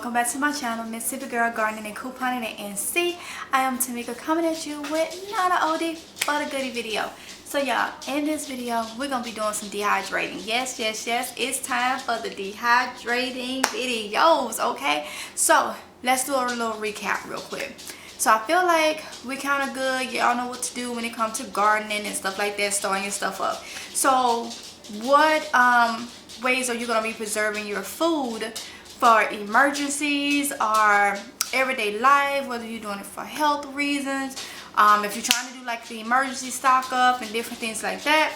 welcome back to my channel, Mississippi Girl Gardening and Couponing at NC. I am Tamika coming at you with not an oldie but a goodie video. So y'all, in this video we're gonna be doing some dehydrating. Yes, it's time for the dehydrating videos. Okay, so let's do a little recap real quick. So I feel like we kind of good. Y'all know what to do when it comes to gardening and stuff like that, storing your stuff up. So what ways are you gonna be preserving your food for emergencies or everyday life, whether you're doing it for health reasons, if you're trying to do like the emergency stock up and different things like that.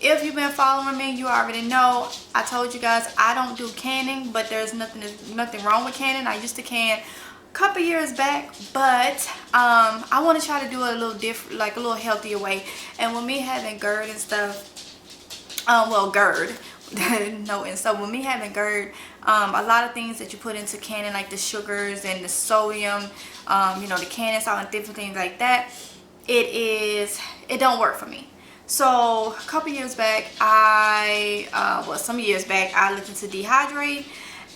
If you've been following me, you already know I told you guys I don't do canning, but there's nothing wrong with canning. I used to can a couple years back, but I want to try to do it a little different, like a little healthier way. And with me having GERD and stuff, GERD no, and so with me having GERD, a lot of things that you put into canning, like the sugars and the sodium, you know, the canning salt and different things like that, it don't work for me. So a couple years back, some years back, I looked into Dehydrate,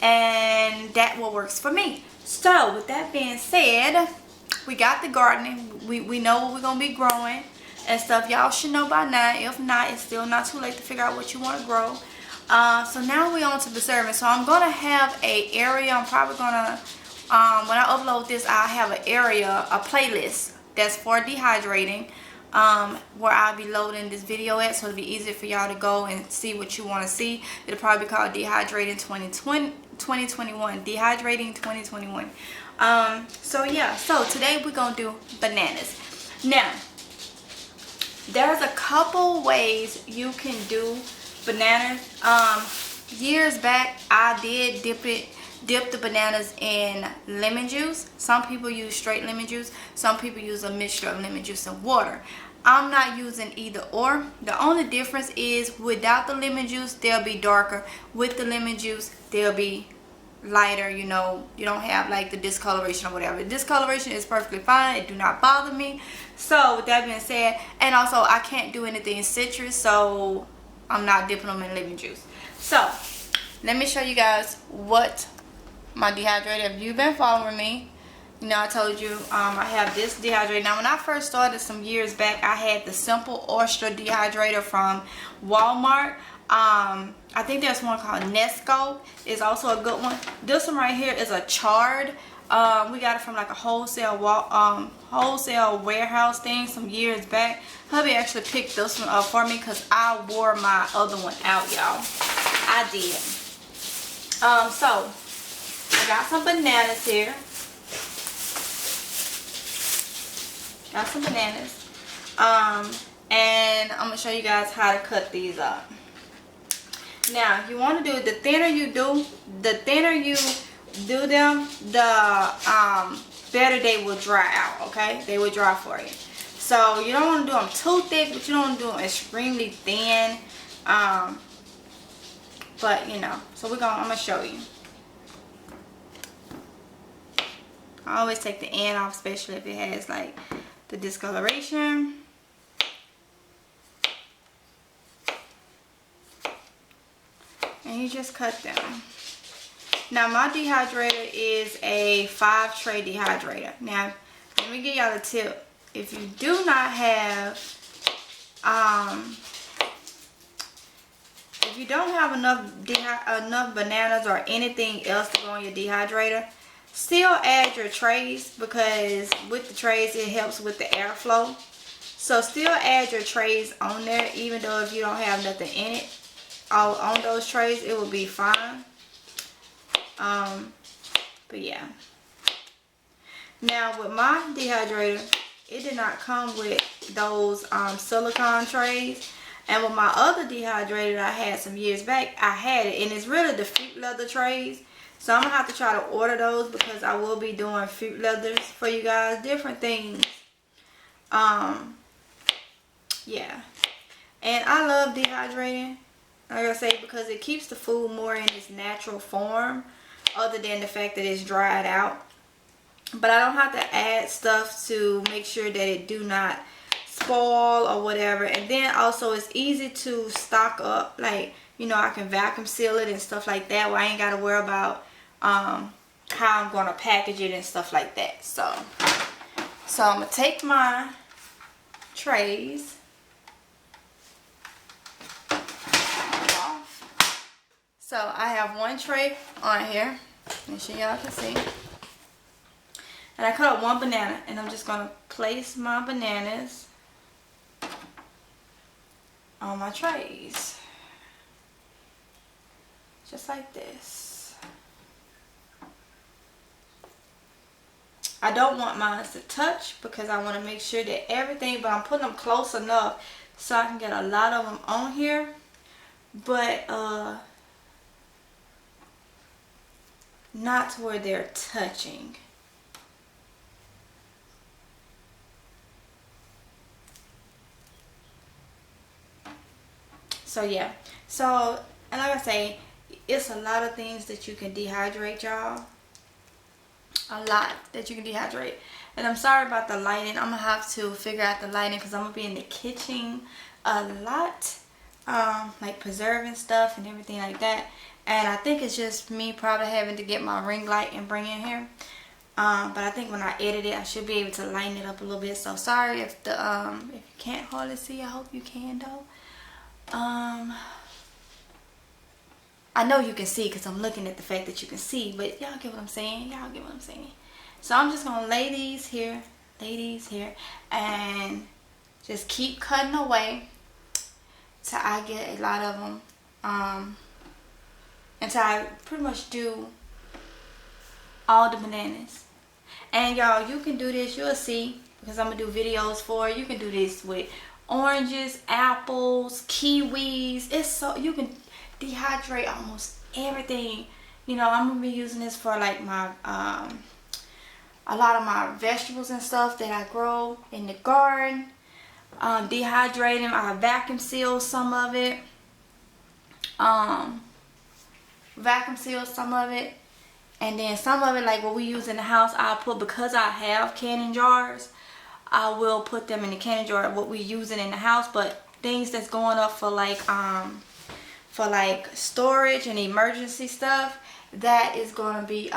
and that what works for me. So with that being said, we got the gardening. We know what we're gonna be growing and stuff. Y'all should know by now. If not, it's still not too late to figure out what you want to grow. So now we're on to preserving. So I'm gonna have a area. I'm probably gonna when I upload this, I'll have an area, a playlist that's for dehydrating, where I'll be loading this video at, so it'll be easier for y'all to go and see what you want to see. It'll probably be called Dehydrating 2021. Dehydrating 2021. So yeah, so today we're gonna do bananas. Now there's a couple ways you can do bananas. Years back I did dip the bananas in lemon juice. Some people use straight lemon juice, some people use a mixture of lemon juice and water. I'm not using either or. The only difference is without the lemon juice they'll be darker, with the lemon juice they'll be lighter. You know, you don't have like the discoloration or whatever. The discoloration is perfectly fine, it do not bother me. So with that being said, and also I can't do anything citrus, so I'm not dipping them in lemon juice. So let me show you guys what my dehydrator, if you've been following me, you know I told you I have this dehydrator. Now when I first started some years back, I had the Simple Oyster dehydrator from Walmart. I think there's one called Nesco, is also a good one. This one right here is a charred. We got it from like a wholesale warehouse thing some years back. Hubby actually picked this one up for me because I wore my other one out, y'all. I did. So I got some bananas here. Got some bananas. And I'm gonna show you guys how to cut these up. Now you want to do, the thinner you do them, the better they will dry out. Okay, they will dry for you. So you don't want to do them too thick, but you don't want to do them extremely thin. But you know, so I'm gonna show you. I always take the end off, especially if it has like the discoloration. And you just cut them. Now my dehydrator is a 5-tray dehydrator. Now let me give y'all a tip. If you do not have if you don't have enough bananas or anything else to go on your dehydrator, still add your trays, because with the trays it helps with the airflow. So still add your trays on there, even though if you don't have nothing in it on those trays, it will be fine. But yeah. Now with my dehydrator, it did not come with those silicone trays. And with my other dehydrator that I had some years back, I had it, and it's really the fruit leather trays. So I'm gonna have to try to order those, because I will be doing fruit leathers for you guys, different things. Yeah, and I love dehydrating, like I say, because it keeps the food more in its natural form, other than the fact that it's dried out. But I don't have to add stuff to make sure that it do not spoil or whatever. And then also it's easy to stock up, like, you know, I can vacuum seal it and stuff like that, where I ain't got to worry about how I'm gonna package it and stuff like that. So I'm gonna take my trays off. So I have one tray on here. Make sure y'all can see. And I cut up one banana, and I'm just gonna place my bananas on my trays. Just like this. I don't want mine to touch because I want to make sure that everything, but I'm putting them close enough so I can get a lot of them on here. But not to where they're touching. So yeah, so, and like I say, it's a lot of things that you can dehydrate, y'all. A lot that you can dehydrate. And I'm sorry about the lighting. I'm gonna have to figure out the lighting because I'm gonna be in the kitchen a lot, like preserving stuff and everything like that. And I think it's just me probably having to get my ring light and bring in here. But I think when I edit it, I should be able to lighten it up a little bit. So sorry if the if you can't hardly see. I hope you can though. I know you can see because I'm looking at the fact that you can see, but y'all get what I'm saying? Y'all get what I'm saying? So I'm just gonna lay these here, and just keep cutting away till I get a lot of them, until I pretty much do all the bananas. And y'all, you can do this, you'll see, because I'm gonna do videos for it. You can do this with oranges, apples, kiwis. It's so, you can dehydrate almost everything. You know, I'm gonna be using this for like my a lot of my vegetables and stuff that I grow in the garden. Dehydrate them. I vacuum seal some of it. Vacuum seal some of it, and then some of it, like what we use in the house, I'll put, because I have canning jars, I will put them in the canning jar, what we using in the house. But things that's going up for like storage and emergency stuff, that is gonna be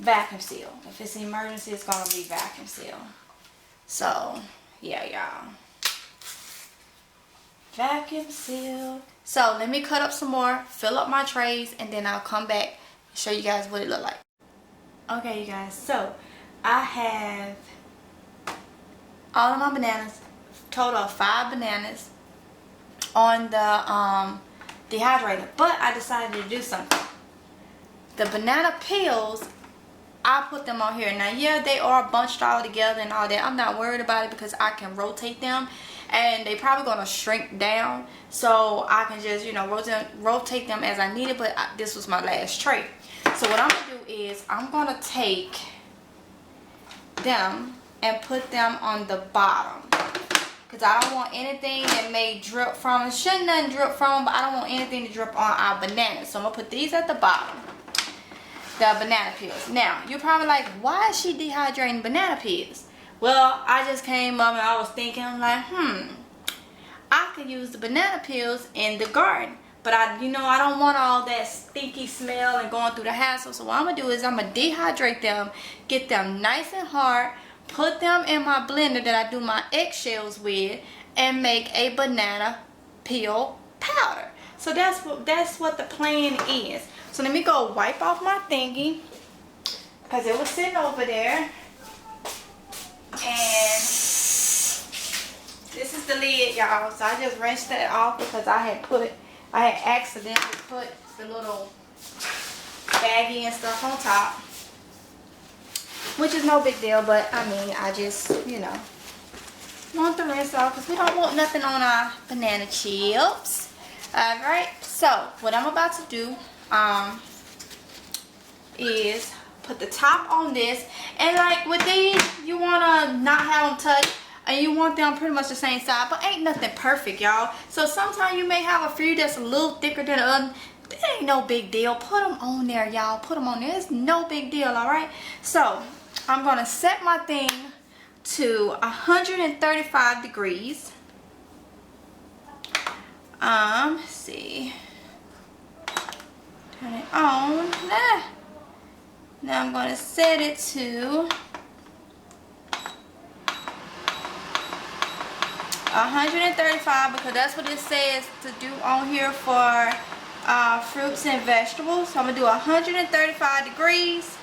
vacuum seal. If it's an emergency, it's gonna be vacuum seal. So yeah, y'all, vacuum seal. So let me cut up some more, fill up my trays, and then I'll come back and show you guys what it look like. Okay, you guys, so I have all of my bananas, total of 5 bananas on the dehydrator. But I decided to do something. The banana peels, I put them on here. Now yeah, they are bunched all together and all that. I'm not worried about it because I can rotate them, and they probably gonna shrink down, so I can just, you know, rotate them as I need it. But this was my last tray. So what I'm gonna do is I'm gonna take them and put them on the bottom, because I don't want anything that may drip from it. Shouldn't nothing drip from them, but I don't want anything to drip on our bananas. So I'm gonna put these at the bottom, the banana peels. Now you're probably like, why is she dehydrating banana peels? Well, I just came up and I was thinking, I'm like, I could use the banana peels in the garden, but I don't want all that stinky smell and going through the hassle. So what I'm gonna do is I'm gonna dehydrate them, get them nice and hard, put them in my blender that I do my eggshells with, and make a banana peel powder. So that's what the plan is. So let me go wipe off my thingy, because it was sitting over there. And this is the lid, y'all. So I just rinsed that off because I had accidentally put the little baggie and stuff on top, which is no big deal. But I mean, I just, want the rinse off because we don't want nothing on our banana chips. Alright, so what I'm about to do is put the top on this. And like with these, you want to not have them touch, and you want them pretty much the same size, but ain't nothing perfect, y'all. So sometimes you may have a few that's a little thicker than the other. It ain't no big deal. Put them on there, y'all. Put them on there. It's no big deal, alright? So I'm going to set my thing to 135 degrees. Let's see. Turn it on. Now I'm going to set it to 135 because that's what it says to do on here for fruits and vegetables. So I'm going to do 135 degrees.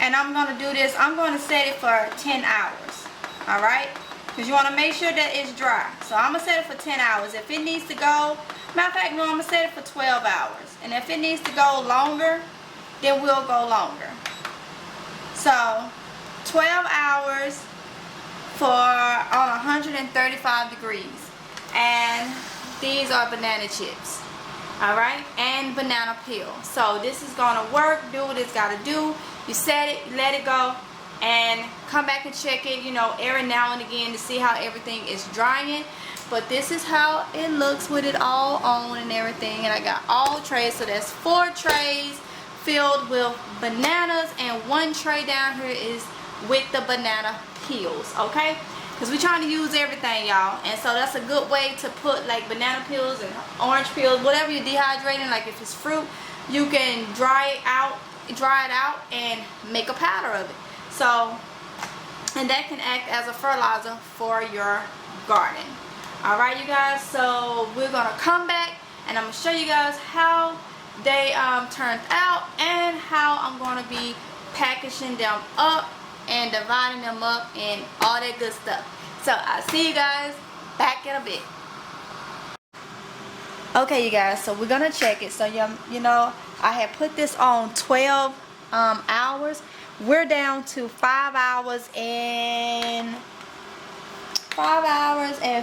And I'm going to do this. I'm going to set it for 10 hours. Alright? Because you want to make sure that it's dry. So I'm going to set it for 10 hours. If it needs to go, matter of fact, no, I'm going to set it for 12 hours. And if it needs to go longer, then we'll go longer. So 12 hours on 135 degrees. And these are banana chips. Alright? And banana peel. So this is going to work. Do what it's got to do. You set it, let it go, and come back and check it, you know, every now and again to see how everything is drying. But this is how it looks with it all on and everything. And I got all trays. So there's 4 trays filled with bananas, and 1 tray down here is with the banana peels, okay? Because we're trying to use everything, y'all. And so that's a good way to put like banana peels and orange peels, whatever you're dehydrating. Like if it's fruit, you can dry it out and make a powder of it. So, and that can act as a fertilizer for your garden. Alright, you guys, so we're gonna come back and I'm gonna show you guys how they turned out and how I'm gonna be packaging them up and dividing them up and all that good stuff. So I'll see you guys back in a bit. Okay, you guys, so we're gonna check it. So you know, I had put this on 12 hours. We're down to 5 hours and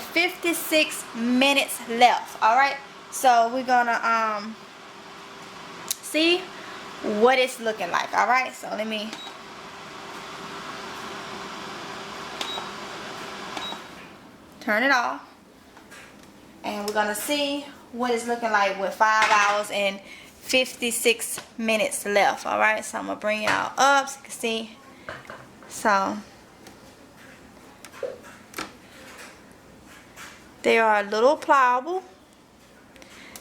56 minutes left. All right, so we're gonna see what it's looking like. All right, so let me turn it off, and we're gonna see what it's looking like with 5 hours and 56 minutes left. All right, so I'm gonna bring y'all up so you can see. So they are a little pliable,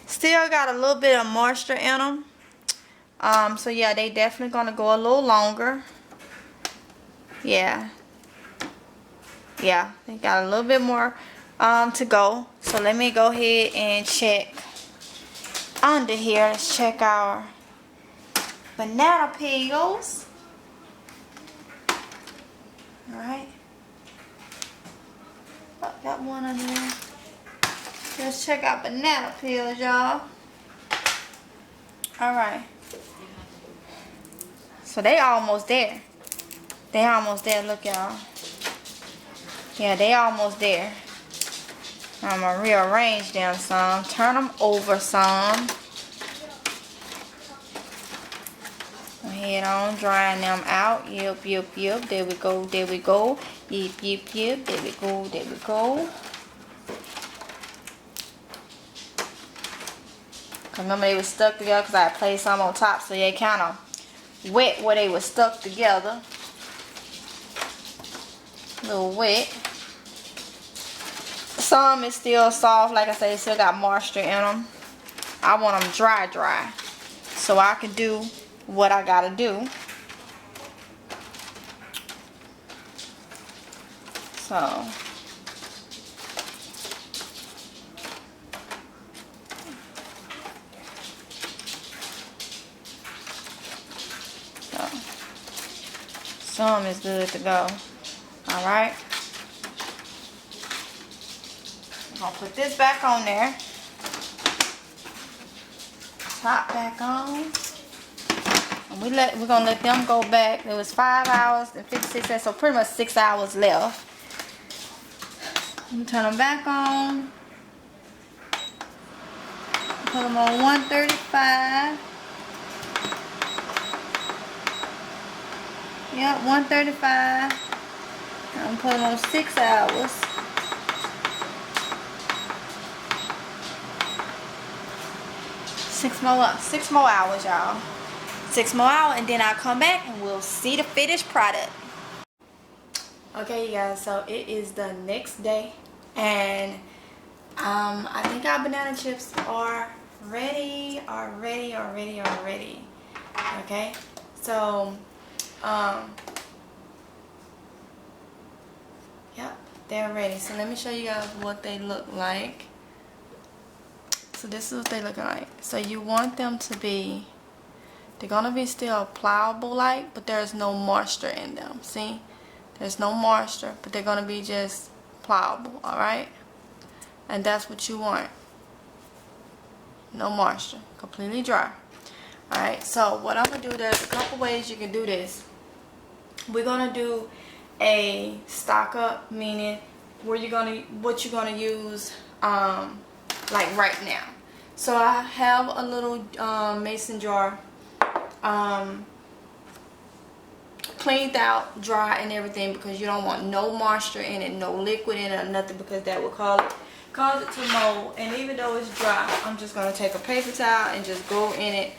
still got a little bit of moisture in them. So yeah, they definitely gonna go a little longer. Yeah, they got a little bit more to go. So let me go ahead and check under here. Let's check our banana peels. Alright, oh, got one under there. Let's check out banana peels, y'all. Alright, so they almost there. They almost there. Look, y'all. Yeah, they almost there. I'm going to rearrange them some. Turn them over some. Go ahead on drying them out. Yep. There we go. Yep. There we go. Remember they were stuck together because I placed some on top, so they kind of wet where they were stuck together. A little wet. Some is still soft, like I said, still got moisture in them. I want them dry, so I can do what I gotta do. So some is good to go. All right. I'm gonna put this back on there. Top back on. And we're gonna let them go back. It was 5 hours and 56 minutes, so pretty much 6 hours left. I'm gonna turn them back on. Put them on 135. Yep, 135. I'm gonna put them on 6 hours. 6 more hours, y'all. 6 more hours, and then I'll come back and we'll see the finished product. Okay, you guys, so it is the next day, and I think our banana chips are ready. Okay, so yep, they're ready. So let me show you guys what they look like. So this is what they looking like. So you want them to be, they're gonna be still pliable like, but there's no moisture in them. See, there's no moisture, but they're gonna be just pliable. All right, and that's what you want. No moisture, completely dry. All right, so what I'm gonna do, there's a couple ways you can do this. We're gonna do a stock up, meaning what you're gonna use like right now. So I have a little mason jar, cleaned out, dry and everything, because you don't want no moisture in it, no liquid in it or nothing, because that will cause it to mold. And even though it's dry, I'm just gonna take a paper towel and just go in it,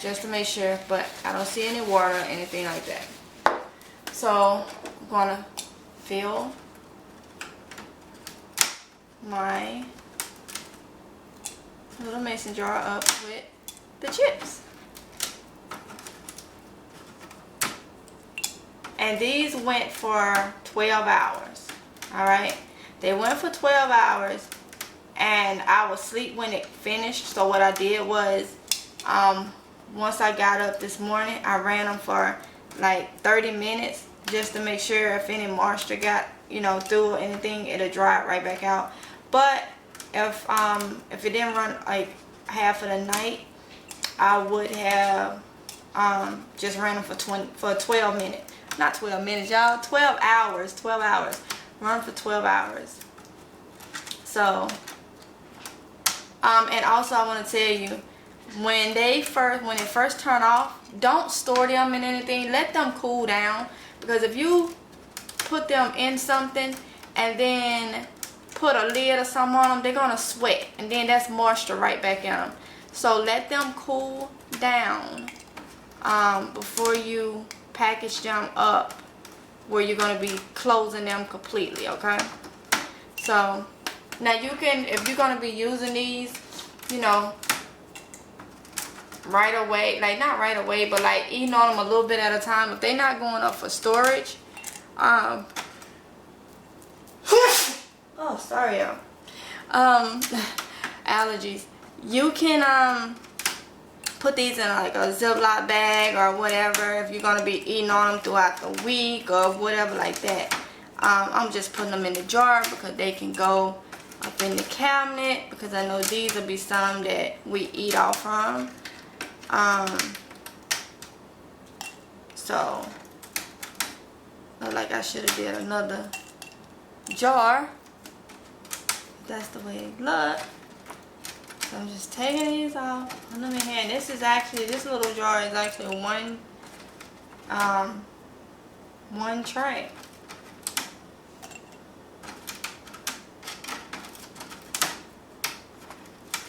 just to make sure, but I don't see any water or anything like that. So I'm gonna fill my little mason jar up with the chips. And these went for 12 hours. Alright, they went for 12 hours and I was asleep when it finished. So what I did was, once I got up this morning, I ran them for like 30 minutes just to make sure if any moisture got, you know, through or anything, it'll dry it right back out. But if it didn't run like half of the night, I would have just ran them for 12 minutes. Not 12 minutes, y'all. 12 hours. 12 hours. Run for 12 hours. So, and also I want to tell you, when it first turn off, don't store them in anything. Let them cool down, because if you put them in something and then put a lid or something on them, they're gonna sweat, and then that's moisture right back in them. So let them cool down before you package them up, where you're going to be closing them completely. Okay, so now you can, if you're going to be using these, you know, right away, like not right away, but like eating on them a little bit at a time, if they're not going up for storage, oh sorry y'all, allergies, you can put these in like a Ziploc bag or whatever if you're going to be eating on them throughout the week or whatever like that. I'm just putting them in the jar because they can go up in the cabinet, because I know these will be some that we eat off from. So look like I should have did another jar. That's the way it look. So I'm just taking these off. Let me hand. This little jar is actually one tray.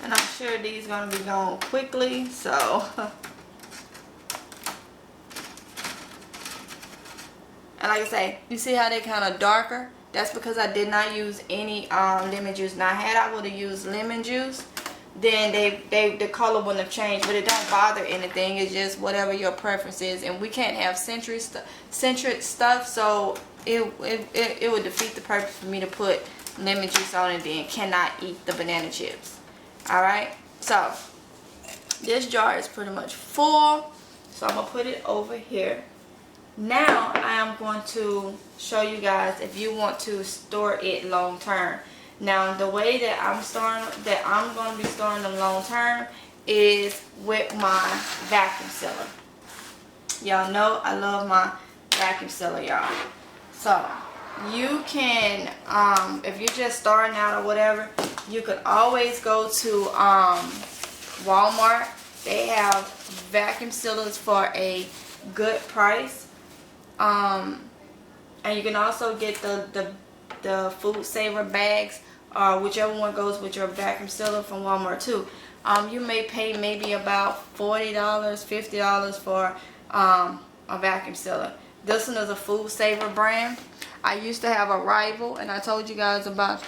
And I'm sure these gonna be gone quickly, so and like I say, you see how they kind of darker? That's because I did not use any lemon juice. Now had I would have used lemon juice, then the color wouldn't have changed, but it don't bother anything. It's just whatever your preference is, and we can't have centric stuff, so it would defeat the purpose for me to put lemon juice on and then cannot eat the banana chips. All right, so this jar is pretty much full, so I'm gonna put it over here. Now I am going to show you guys if you want to store it long term. Now the way that I'm going to be storing them long term is with my vacuum sealer. Y'all know I love my vacuum sealer, y'all. So you can, if you're just starting out or whatever, you can always go to Walmart. They have vacuum sealers for a good price. And you can also get the food saver bags, or whichever one goes with your vacuum sealer from Walmart too. You may pay maybe about $40, $50 for a vacuum sealer. This one is a food saver brand. I used to have a rival, and I told you guys about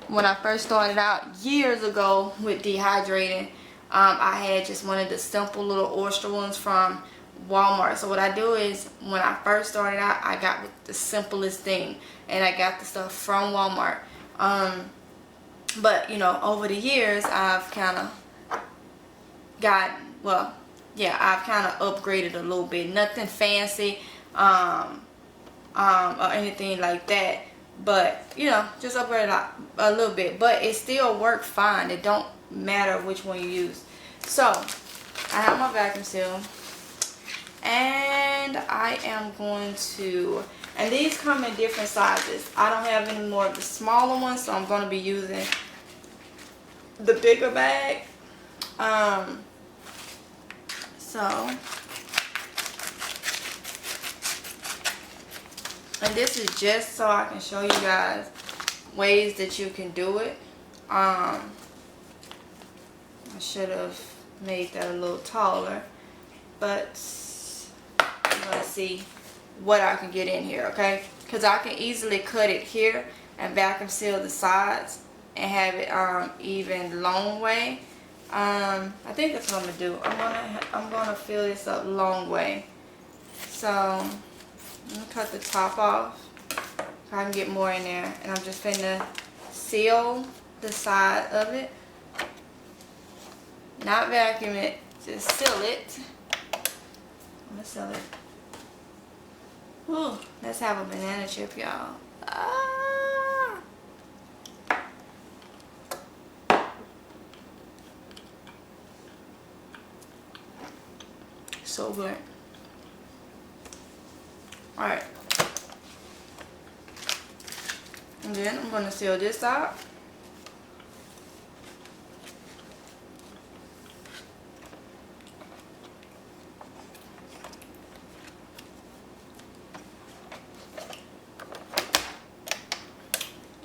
when I first started out years ago with dehydrating, I had just one of the simple little oyster ones from Walmart. So what I do is, when I first started out, I got with the simplest thing, and I got the stuff from Walmart. But you know, over the years, I've kind of gotten, well, yeah, I've kind of upgraded a little bit. Nothing fancy, or anything like that. But you know, just upgrade a little bit. But it still worked fine. It don't matter which one you use. So I have my vacuum seal, and I am going to, and these come in different sizes. I don't have any more of the smaller ones, so I'm going to be using the bigger bag. And this is just so I can show you guys ways that you can do it. I should have made that a little taller, but I'm gonna see what I can get in here, okay? Because I can easily cut it here and vacuum seal the sides and have it even long way. I think that's what I'm gonna do. I'm gonna fill this up long way. So I'm gonna cut the top off so I can get more in there, and I'm just finna seal the side of it. Not vacuum it, just seal it. I'm gonna seal it. Ooh, let's have a banana chip, y'all. Ah. So good. Alright. And then I'm going to seal this out.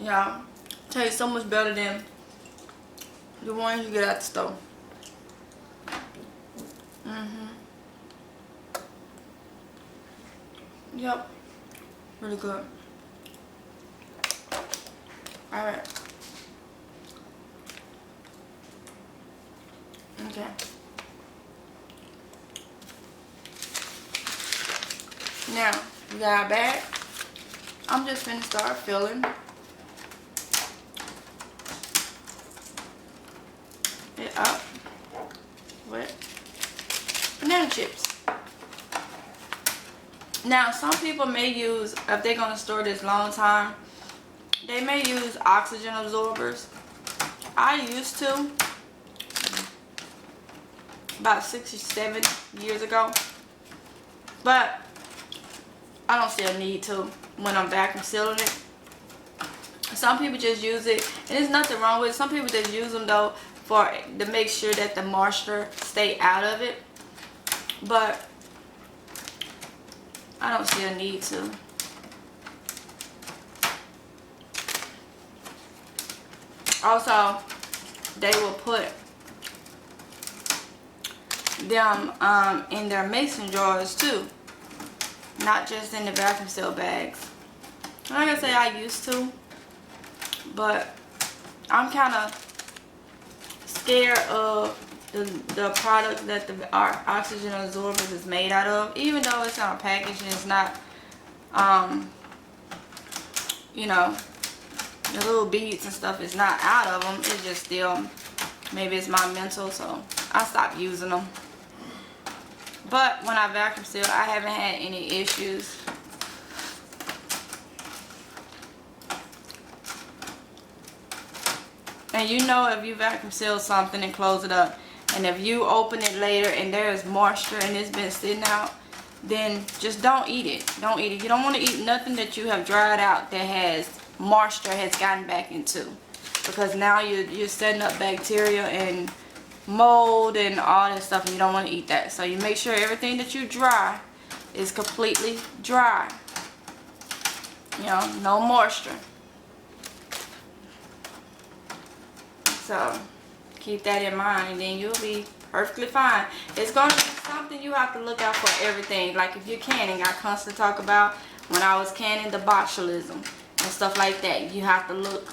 Y'all, tastes so much better than the ones you get at the store. Yep, really good. Alright. Okay. Now, we got our bag. I'm just gonna start filling it up with banana chips. Now, some people may use, if they're going to store this long time, they may use oxygen absorbers. I used to about 6 or 7 years ago, but I don't see a need to when I'm vacuum sealing it. Some people just use it, and there's nothing wrong with it. Some people just use them though to make sure that the moisture stay out of it, but I don't see a need to. Also, they will put them in their mason jars too, not just in the vacuum seal bags. Like I say, I used to, but I'm kind of scared of the product that our oxygen absorbers is made out of. Even though it's on a package and it's not, you know, the little beads and stuff is not out of them. It's just still, maybe it's my mental, so I stopped using them. But when I vacuum seal, I haven't had any issues. And you know, if you vacuum seal something and close it up, and if you open it later and there is moisture and it's been sitting out, then just don't eat it. Don't eat it. You don't want to eat nothing that you have dried out that has moisture has gotten back into, because now you're setting up bacteria and mold and all that stuff, and you don't want to eat that. So you make sure everything that you dry is completely dry. You know, no moisture. So keep that in mind, and then you'll be perfectly fine. It's going to be something you have to look out for everything. Like if you're canning, I constantly talk about when I was canning the botulism and stuff like that. You have to look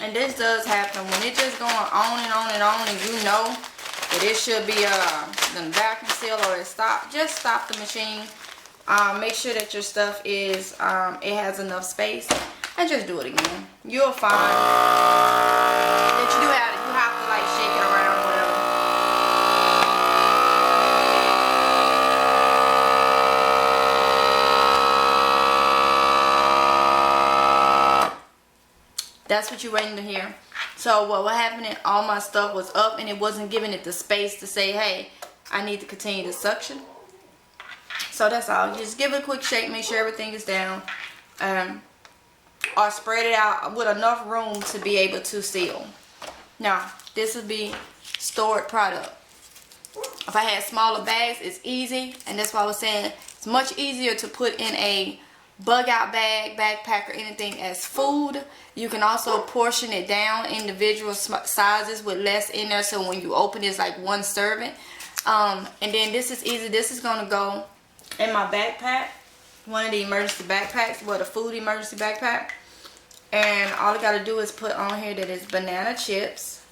And this does happen when it's just going on and on and on, and you know that it should be the vacuum seal or it stop. Just stop the machine. Make sure that your stuff is it has enough space, and just do it again. You'll find that you have to like shake it around or whatever. That's what you're waiting to hear. So what happened, all my stuff was up and it wasn't giving it the space to say, hey, I need to continue to suction. So that's all. Just give it a quick shake, make sure everything is down. Or spread it out with enough room to be able to seal. Now, this would be stored product. If I had smaller bags, it's easy. And that's why I was saying it's much easier to put in a bug out bag, backpack, or anything as food. You can also portion it down individual sizes with less in there, so when you open it's like one serving. And then this is easy. This is going to go in my backpack, one of the emergency backpacks, well, the food emergency backpack. And all I got to do is put on here that it's banana chips,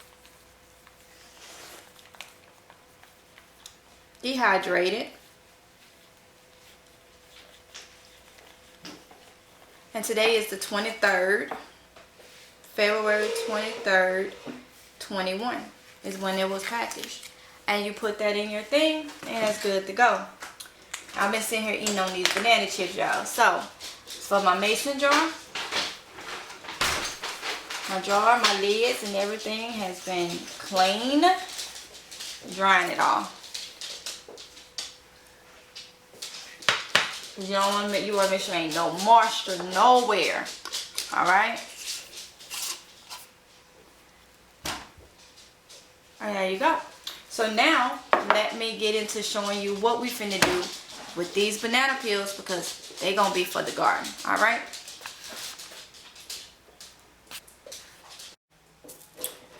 dehydrated, and today is the 23rd, February 23rd, 21 is when it was packaged. And you put that in your thing and it's good to go. I've been sitting here eating on these banana chips, y'all. So, for my mason jar, my lids and everything has been clean. Drying it off. You don't want to make, you want to make sure ain't no moisture nowhere. Alright? And there you go. So now, let me get into showing you what we finna do with these banana peels, because they're gonna be for the garden. Alright?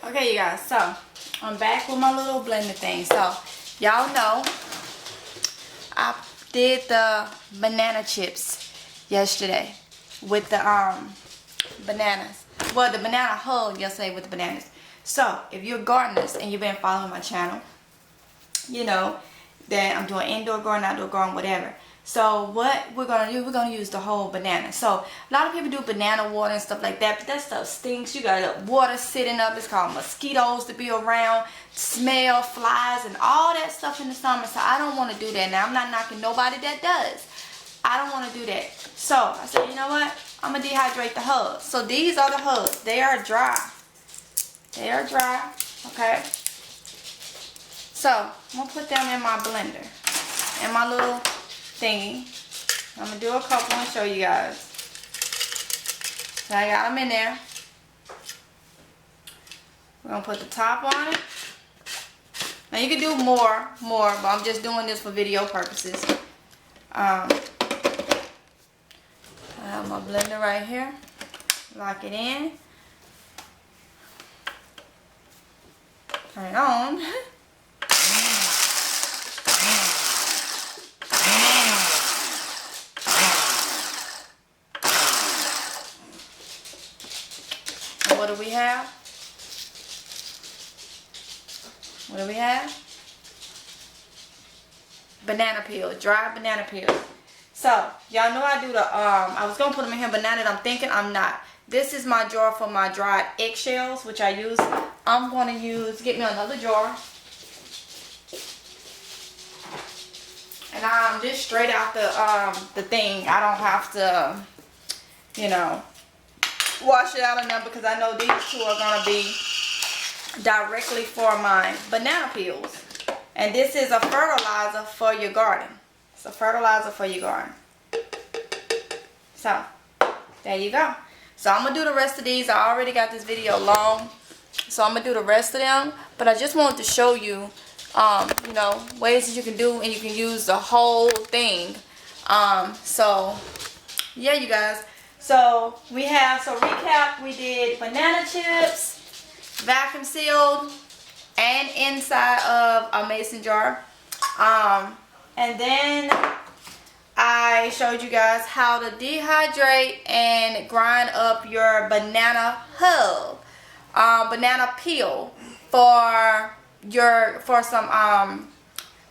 Okay, you guys, so I'm back with my little blender thing. So y'all know I did the banana chips yesterday with the bananas. Well, the banana hull yesterday with the bananas. So if you're gardeners and you've been following my channel, you know that I'm doing indoor garden, outdoor garden, whatever. So what we're gonna do, we're gonna use the whole banana. So a lot of people do banana water and stuff like that, but that stuff stinks. You got water sitting up. It's called mosquitoes to be around, smell, flies, and all that stuff in the summer. So I don't want to do that. Now I'm not knocking nobody that does. I don't want to do that. So I said, you know what? I'm gonna dehydrate the hubs. So these are the hubs. They are dry. They are dry. Okay. So I'm gonna put them in my blender, in my little thingy. I'm gonna do a couple and show you guys. So I got them in there. We're gonna put the top on it. Now you can do more, but I'm just doing this for video purposes. I have my blender right here. Lock it in. Turn it on. And what do we have? What do we have? Banana peel, dry banana peel. So, y'all know I do the, I was going to put them in here, but now that I'm thinking, I'm not. This is my jar for my dried eggshells, which I use. I'm going to get me another jar. And this straight out the thing. I don't have to, you know, wash it out enough, because I know these two are going to be directly for my banana peels. And this is a fertilizer for your garden. It's a fertilizer for your garden. So, there you go. So, I'm going to do the rest of these. I already got this video long. So, I'm going to do the rest of them. But I just wanted to show you, you know, ways that you can do, and you can use the whole thing. So, yeah, you guys. So, recap, we did banana chips, vacuum sealed, and inside of a mason jar. And then I showed you guys how to dehydrate and grind up your banana hull. banana peel for some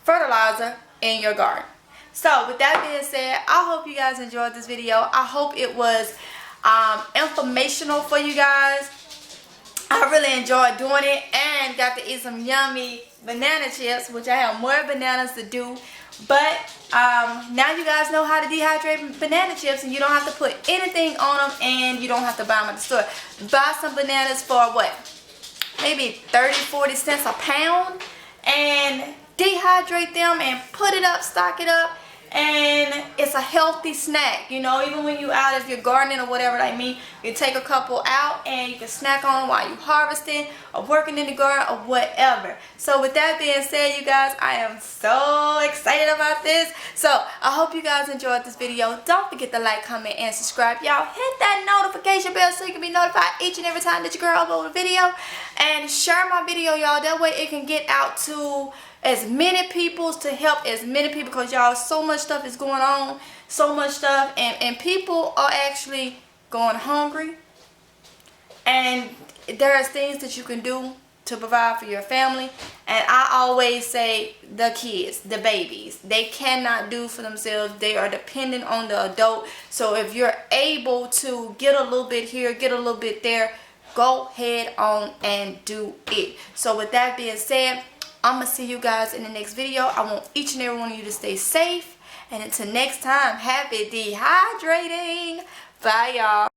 fertilizer in your garden. So with that being said, I hope you guys enjoyed this video. I hope it was informational for you guys. I really enjoyed doing it and got to eat some yummy banana chips, which I have more bananas to do. But now you guys know how to dehydrate banana chips, and you don't have to put anything on them, and you don't have to buy them at the store. Buy some bananas for what? Maybe 30-40 cents a pound, and dehydrate them and put it up, stock it up, and it's a healthy snack. You know, even when you out, if you're gardening or whatever, like me, you take a couple out and you can snack on them while you harvesting or working in the garden or whatever. So with that being said, you guys, I am so excited about this. So I hope you guys enjoyed this video. Don't forget to like, comment, and subscribe. Y'all hit that notification bell so you can be notified each and every time that your girl upload a video. And share my video, y'all. That way it can get out to as many people, to help as many people, because y'all, so much stuff is going on, so much stuff, and people are actually going hungry, and there's things that you can do to provide for your family. And I always say the kids, the babies, they cannot do for themselves. They are dependent on the adult. So if you're able to get a little bit here, get a little bit there, go ahead on and do it. So with that being said, I'm going to see you guys in the next video. I want each and every one of you to stay safe. And until next time, happy dehydrating. Bye, y'all.